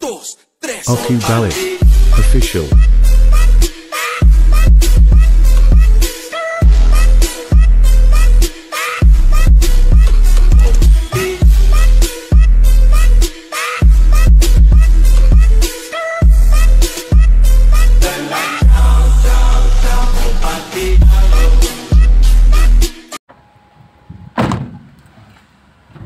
Oku Balik Official.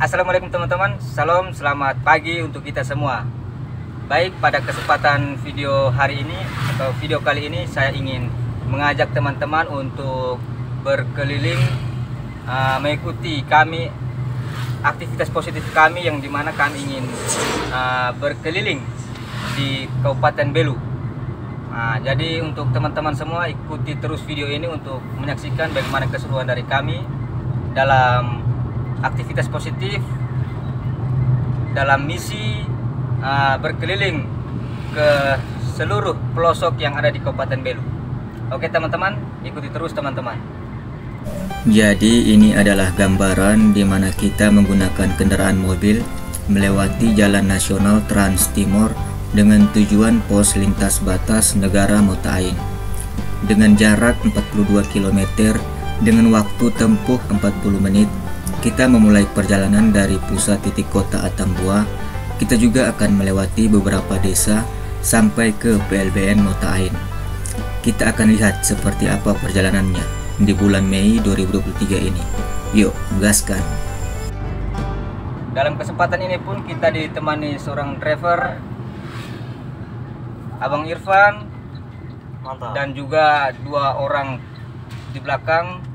Assalamualaikum teman-teman, salam selamat pagi untuk kita semua. Baik, pada kesempatan video hari ini atau video kali ini saya ingin mengajak teman-teman untuk berkeliling mengikuti kami aktivitas positif kami yang dimana kami ingin berkeliling di Kabupaten Belu. Jadi untuk teman-teman semua ikuti terus video ini untuk menyaksikan bagaimana keseruan dari kami dalam aktivitas positif dalam misi berkeliling ke seluruh pelosok yang ada di Kabupaten Belu. Oke teman-teman, ikuti terus teman-teman. Jadi ini adalah gambaran di mana kita menggunakan kendaraan mobil melewati Jalan Nasional Trans Timor dengan tujuan pos lintas batas negara Mota Ain dengan jarak 42 km dengan waktu tempuh 40 menit. Kita memulai perjalanan dari pusat titik kota Atambua. Kita juga akan melewati beberapa desa sampai ke PLBN Mota Ain. Kita akan lihat seperti apa perjalanannya di bulan Mei 2023 ini. Yuk, gaskan. Dalam kesempatan ini pun kita ditemani seorang driver, Abang Irfan. Mantap. Dan juga 2 orang di belakang.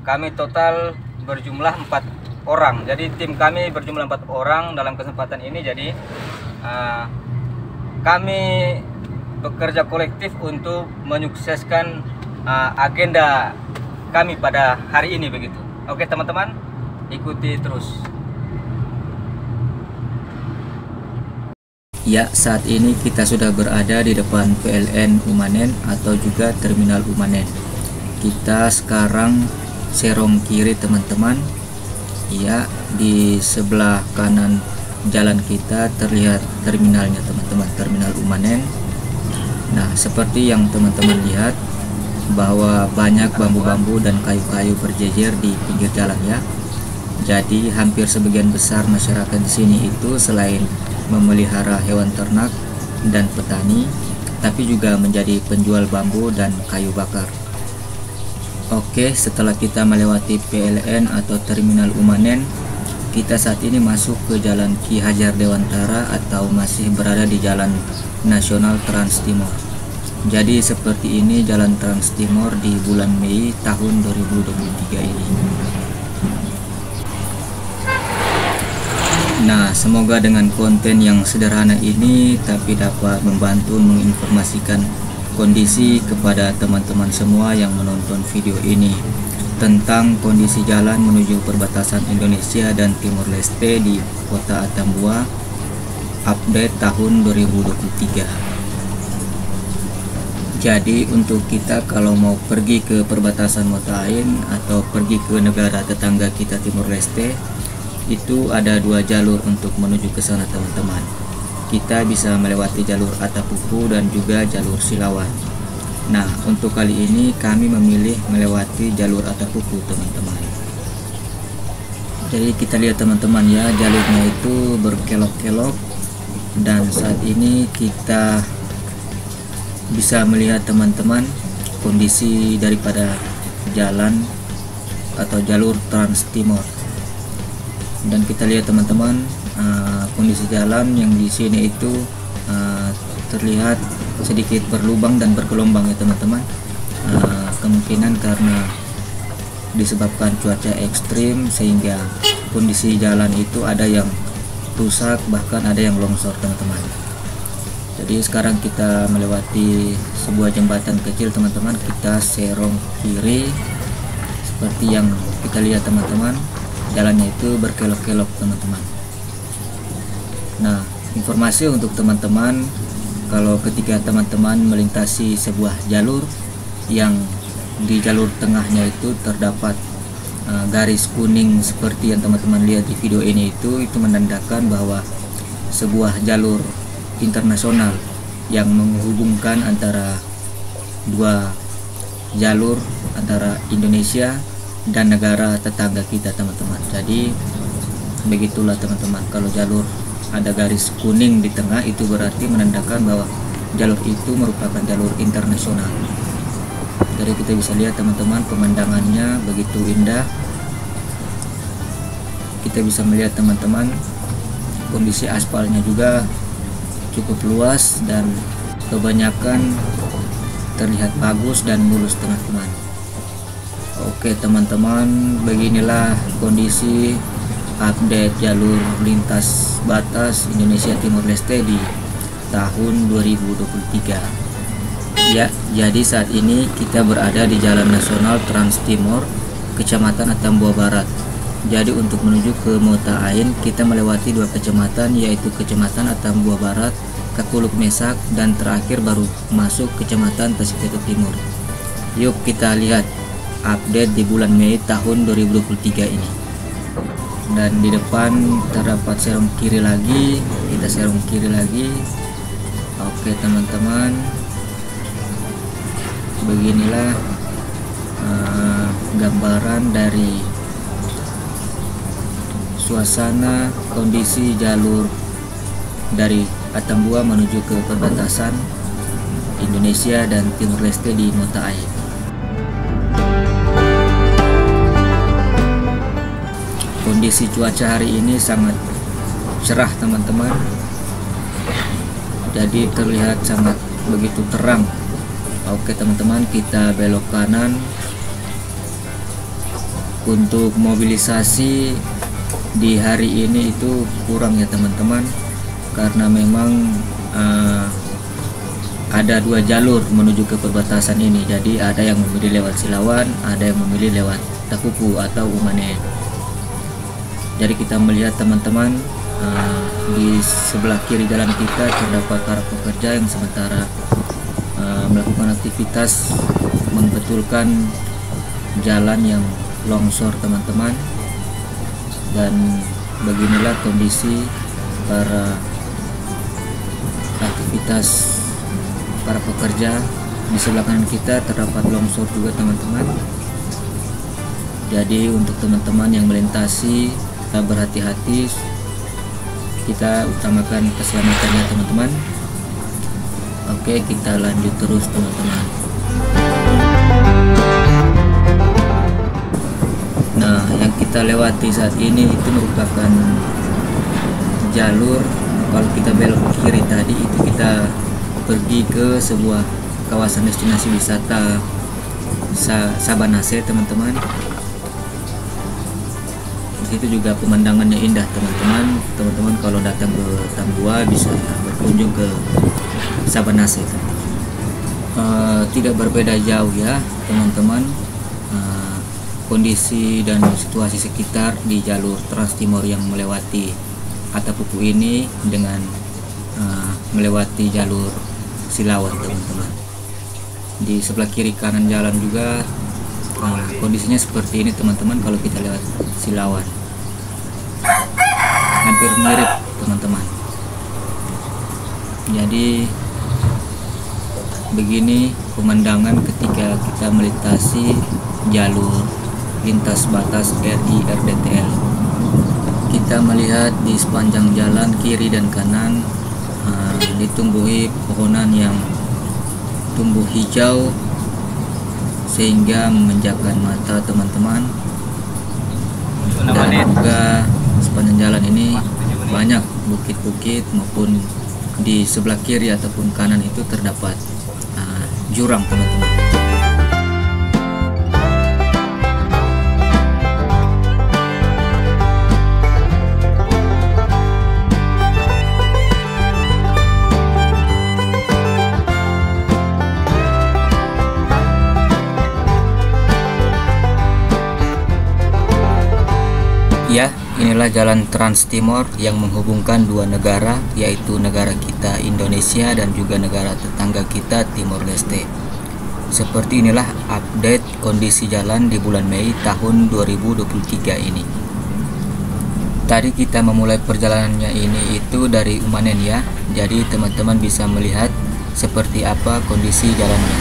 Kami total berjumlah 4 orang. Jadi tim kami berjumlah 4 orang dalam kesempatan ini. Jadi kami bekerja kolektif untuk menyukseskan agenda kami pada hari ini begitu. Oke teman-teman, ikuti terus. Ya, saat ini kita sudah berada di depan PLN Umanen atau juga Terminal Umanen. Kita sekarang serong kiri teman-teman. Ya, di sebelah kanan jalan kita terlihat terminalnya teman-teman, Terminal Umanen. Nah, seperti yang teman-teman lihat bahwa banyak bambu-bambu dan kayu-kayu berjejer di pinggir jalan ya. Jadi hampir sebagian besar masyarakat di sini itu selain memelihara hewan ternak dan petani, tapi juga menjadi penjual bambu dan kayu bakar. Oke, setelah kita melewati PLN atau Terminal Umanen, kita saat ini masuk ke Jalan Ki Hajar Dewantara atau masih berada di Jalan Nasional Trans Timor. Jadi seperti ini Jalan Trans Timor di bulan Mei tahun 2023 ini. Nah, semoga dengan konten yang sederhana ini tapi dapat membantu menginformasikan kondisi kepada teman-teman semua yang menonton video ini tentang kondisi jalan menuju perbatasan Indonesia dan Timor Leste di Kota Atambua update tahun 2023. Jadi untuk kita kalau mau pergi ke perbatasan Mota Ain atau pergi ke negara tetangga kita Timor Leste, itu ada 2 jalur untuk menuju ke sana teman-teman. Kita bisa melewati jalur Atapuku dan juga jalur Silawan. Nah, untuk kali ini kami memilih melewati jalur Atapuku teman-teman. Jadi kita lihat teman-teman ya, jalurnya itu berkelok-kelok dan saat ini kita bisa melihat teman-teman kondisi daripada jalan atau jalur Trans Timor. Dan kita lihat teman-teman kondisi jalan yang di sini itu terlihat sedikit berlubang dan bergelombang ya teman-teman. Kemungkinan karena disebabkan cuaca ekstrim sehingga kondisi jalan itu ada yang rusak, bahkan ada yang longsor teman-teman. Jadi sekarang kita melewati sebuah jembatan kecil teman-teman. Kita serong kiri seperti yang kita lihat teman-teman, jalannya itu berkelok-kelok teman-teman. Nah, informasi untuk teman-teman, kalau ketika teman-teman melintasi sebuah jalur yang di jalur tengahnya itu terdapat garis kuning seperti yang teman-teman lihat di video ini, itu menandakan bahwa sebuah jalur internasional yang menghubungkan antara dua jalur antara Indonesia dan negara tetangga kita teman-teman. Jadi begitulah teman-teman, kalau jalur ada garis kuning di tengah itu berarti menandakan bahwa jalur itu merupakan jalur internasional. Jadi kita bisa lihat teman-teman, pemandangannya begitu indah. Kita bisa melihat teman-teman, kondisi aspalnya juga cukup luas dan kebanyakan terlihat bagus dan mulus teman-teman. Oke teman-teman, beginilah kondisi update jalur lintas batas Indonesia Timor Leste di tahun 2023. Ya, jadi saat ini kita berada di Jalan Nasional Trans Timor, Kecamatan Atambua Barat. Jadi untuk menuju ke Mota Ain kita melewati dua kecamatan, yaitu Kecamatan Atambua Barat, Kakuluk Mesak, dan terakhir baru masuk Kecamatan Tasiketo Timur. Yuk kita lihat update di bulan Mei tahun 2023 ini. Dan di depan terdapat serong kiri lagi, kita serong kiri lagi. Oke teman-teman, beginilah gambaran dari suasana kondisi jalur dari Atambua menuju ke perbatasan Indonesia dan Timor Leste di Mota Ain. Kondisi cuaca hari ini sangat cerah teman-teman, jadi terlihat sangat begitu terang. Oke teman-teman, kita belok kanan. Untuk mobilisasi di hari ini itu kurang ya teman-teman, karena memang ada dua jalur menuju ke perbatasan ini. Jadi ada yang memilih lewat Silawan, ada yang memilih lewat Takupu atau Umanen. Jadi kita melihat teman-teman, di sebelah kiri jalan kita terdapat para pekerja yang sementara melakukan aktivitas membetulkan jalan yang longsor teman-teman. Dan beginilah kondisi para aktivitas para pekerja. Di sebelah kanan kita terdapat longsor juga teman-teman. Jadi untuk teman-teman yang melintasi, berhati-hati, kita utamakan keselamatannya teman-teman. Oke, kita lanjut terus teman-teman. Nah, yang kita lewati saat ini itu merupakan jalur, kalau kita belok kiri tadi itu kita pergi ke sebuah kawasan destinasi wisata Sabanase teman-teman. Itu juga pemandangannya indah teman-teman. Teman-teman kalau datang ke Tambua bisa berkunjung ke Sabanase. Tidak berbeda jauh ya teman-teman, kondisi dan situasi sekitar di jalur Trans Timor yang melewati Atapupu ini dengan melewati jalur Silawan teman-teman. Di sebelah kiri kanan jalan juga kondisinya seperti ini teman-teman. Kalau kita lewat Silawan hampir mirip teman-teman. Jadi begini pemandangan ketika kita melintasi jalur lintas batas RI RDTL. Kita melihat di sepanjang jalan kiri dan kanan ditumbuhi pohonan yang tumbuh hijau sehingga memanjakan mata teman-teman. Dan juga sepanjang jalan ini banyak bukit-bukit, maupun di sebelah kiri ataupun kanan itu terdapat jurang teman-teman. Ya, inilah jalan Trans Timor yang menghubungkan dua negara, yaitu negara kita Indonesia dan juga negara tetangga kita Timor Leste. Seperti inilah update kondisi jalan di bulan Mei tahun 2023 ini. Tadi kita memulai perjalanannya ini itu dari Umanen ya. Jadi teman-teman bisa melihat seperti apa kondisi jalannya.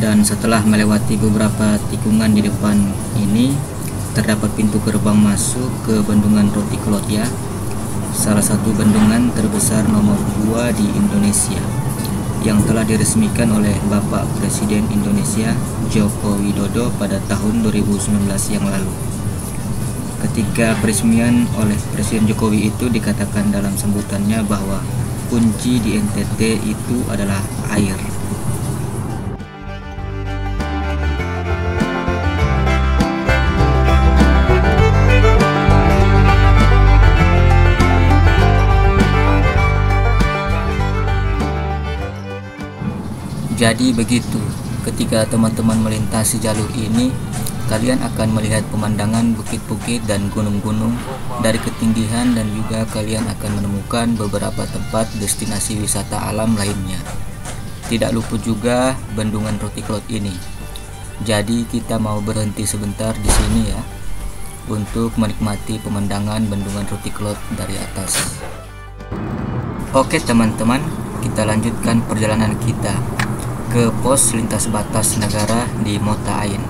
Dan setelah melewati beberapa tikungan di depan ini, terdapat pintu gerbang masuk ke Bendungan Roti ya, salah satu bendungan terbesar nomor 2 di Indonesia yang telah diresmikan oleh Bapak Presiden Indonesia Joko Widodo pada tahun 2019 yang lalu. Ketika peresmian oleh Presiden Jokowi itu dikatakan dalam sambutannya bahwa kunci di NTT itu adalah air. Jadi begitu, ketika teman-teman melintasi jalur ini, kalian akan melihat pemandangan bukit-bukit dan gunung-gunung dari ketinggian, dan juga kalian akan menemukan beberapa tempat destinasi wisata alam lainnya. Tidak luput juga Bendungan Roti ini. Jadi kita mau berhenti sebentar di sini ya, untuk menikmati pemandangan Bendungan Roti dari atas. Oke teman-teman, kita lanjutkan perjalanan kita ke pos lintas batas negara di Mota Ain,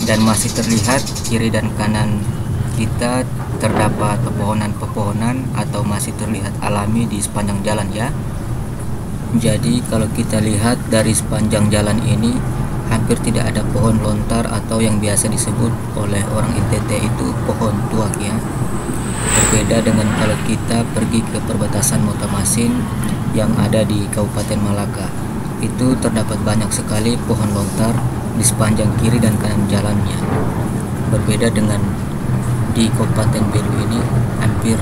dan masih terlihat kiri dan kanan kita terdapat pepohonan-pepohonan atau masih terlihat alami di sepanjang jalan ya. Jadi kalau kita lihat dari sepanjang jalan ini hampir tidak ada pohon lontar atau yang biasa disebut oleh orang NTT itu pohon tuak ya. Berbeda dengan kalau kita pergi ke perbatasan Mota Masin yang ada di Kabupaten Malaka. Itu terdapat banyak sekali pohon lontar di sepanjang kiri dan kanan jalannya. Berbeda dengan di Kabupaten Belu ini, hampir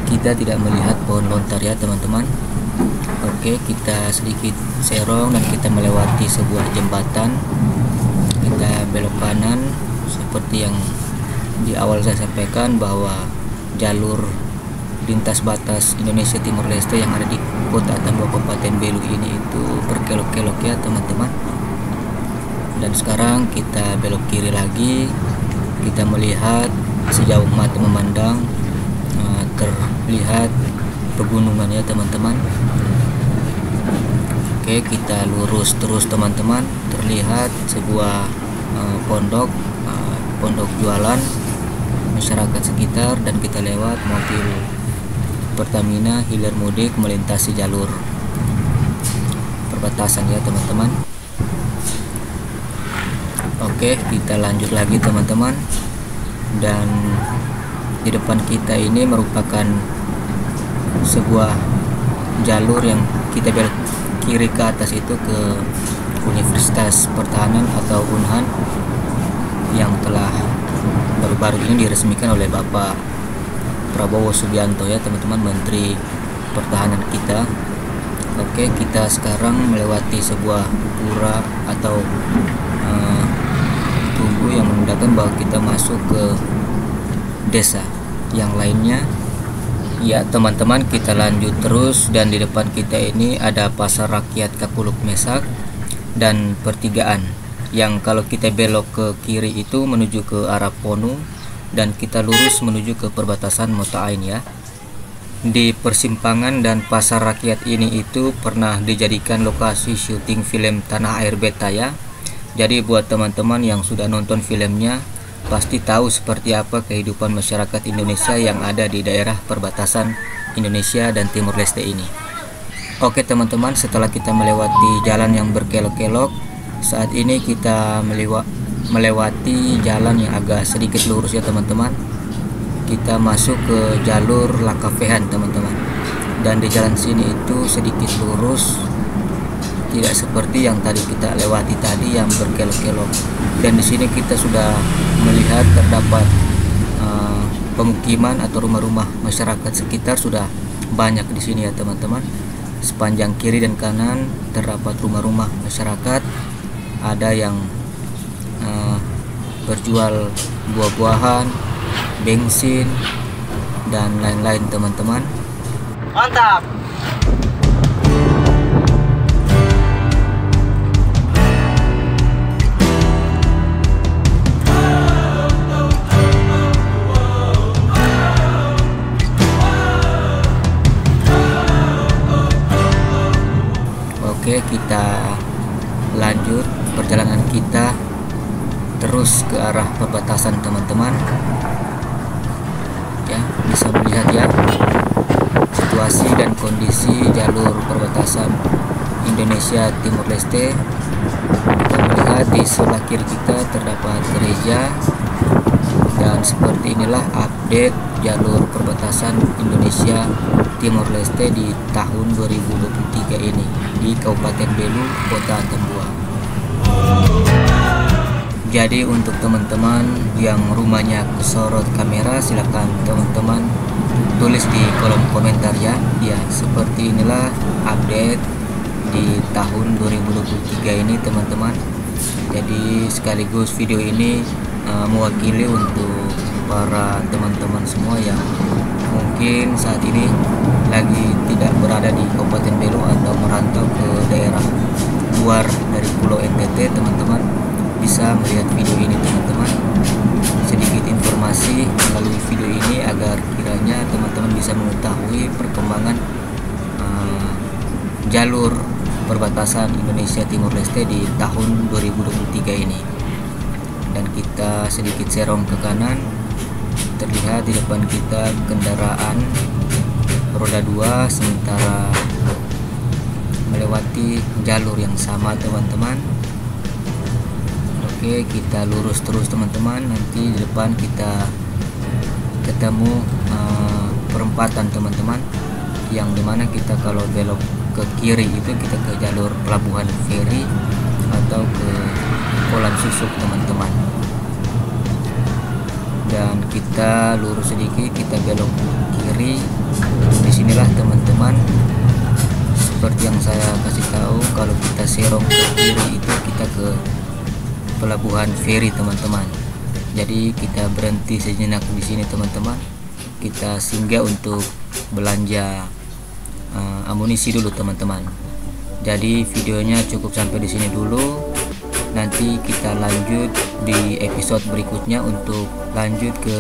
kita tidak melihat pohon lontar ya teman-teman. Oke, kita sedikit serong dan kita melewati sebuah jembatan. Kita belok kanan seperti yang di awal saya sampaikan bahwa jalur lintas batas Indonesia Timur Leste yang ada di Kota Tambua Kabupaten Belu ini itu berkelok-kelok ya teman-teman. Dan sekarang kita belok kiri lagi, kita melihat sejauh mata memandang terlihat pegunungan ya teman-teman. Oke, kita lurus terus teman-teman, terlihat sebuah pondok jualan masyarakat sekitar, dan kita lewat mobil Pertamina hilir mudik melintasi jalur perbatasan ya teman-teman. Oke, kita lanjut lagi teman-teman, dan di depan kita ini merupakan sebuah jalur yang kita belok kiri ke atas itu ke Universitas Pertahanan atau Unhan yang telah baru-baru ini diresmikan oleh Bapak Prabowo Subianto ya teman-teman, Menteri Pertahanan kita. Oke, kita sekarang melewati sebuah pura atau tugu yang menandakan bahwa kita masuk ke desa yang lainnya. Ya teman-teman, kita lanjut terus, dan di depan kita ini ada Pasar Rakyat Kakuluk Mesak dan pertigaan yang kalau kita belok ke kiri itu menuju ke arah Ponu, dan kita lurus menuju ke perbatasan Mota Ain ya. Di persimpangan dan Pasar Rakyat ini itu pernah dijadikan lokasi syuting film Tanah Air Beta ya. Jadi buat teman-teman yang sudah nonton filmnya pasti tahu seperti apa kehidupan masyarakat Indonesia yang ada di daerah perbatasan Indonesia dan Timur Leste ini. Oke teman-teman, setelah kita melewati jalan yang berkelok-kelok, saat ini kita melewati jalan yang agak sedikit lurus ya teman-teman. Kita masuk ke jalur Lakafehan teman-teman, dan di jalan sini itu sedikit lurus, tidak seperti yang tadi kita lewati tadi yang berkelok-kelok. Dan di sini kita sudah melihat terdapat pemukiman atau rumah-rumah masyarakat sekitar sudah banyak di sini ya teman-teman. Sepanjang kiri dan kanan terdapat rumah-rumah masyarakat, ada yang berjual buah-buahan, bensin, dan lain-lain teman-teman. Mantap. perjalanan kita terus ke arah perbatasan teman-teman. Ya, bisa melihat ya situasi dan kondisi jalur perbatasan Indonesia Timur Leste. Kita melihat di sebelah kiri kita terdapat gereja, dan seperti inilah update jalur perbatasan Indonesia Timur Leste di tahun 2023 ini di Kabupaten Belu, Kota Tambua. Jadi untuk teman-teman yang rumahnya kesorot kamera, silakan teman-teman tulis di kolom komentar ya. Ya, seperti inilah update di tahun 2023 ini teman-teman. Jadi sekaligus video ini mewakili untuk para teman-teman semua yang mungkin saat ini lagi tidak berada di Kabupaten Belu atau merantau ke daerah luar dari Pulau NTT. Teman-teman bisa melihat video ini teman-teman. Sedikit informasi melalui video ini agar kiranya teman-teman bisa mengetahui perkembangan jalur perbatasan Indonesia Timur Leste di tahun 2023 ini. Dan kita sedikit serong ke kanan, terlihat di depan kita kendaraan roda 2 sementara melewati jalur yang sama teman-teman. Oke, kita lurus terus teman-teman. Nanti di depan kita ketemu perempatan teman-teman, yang dimana kita kalau belok ke kiri itu kita ke jalur pelabuhan feri atau ke kolam susuk teman-teman. Dan kita lurus sedikit, kita belok kiri. Disinilah teman-teman, seperti yang saya kasih tahu, kalau kita serong ke kiri itu kita ke pelabuhan feri teman-teman. Jadi kita berhenti sejenak di sini teman-teman. Kita singgah untuk belanja amunisi dulu teman-teman. Jadi videonya cukup sampai di sini dulu. Nanti kita lanjut di episode berikutnya untuk lanjut ke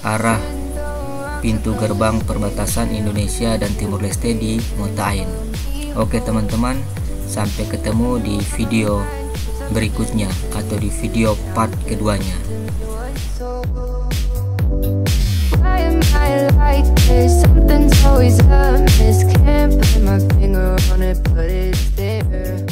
arah pintu gerbang perbatasan Indonesia dan Timur Leste di Montaen. Oke teman-teman, sampai ketemu di video berikutnya atau di video part keduanya. Why am I like this? Something's always amiss. Can't put my finger on it, but it's there.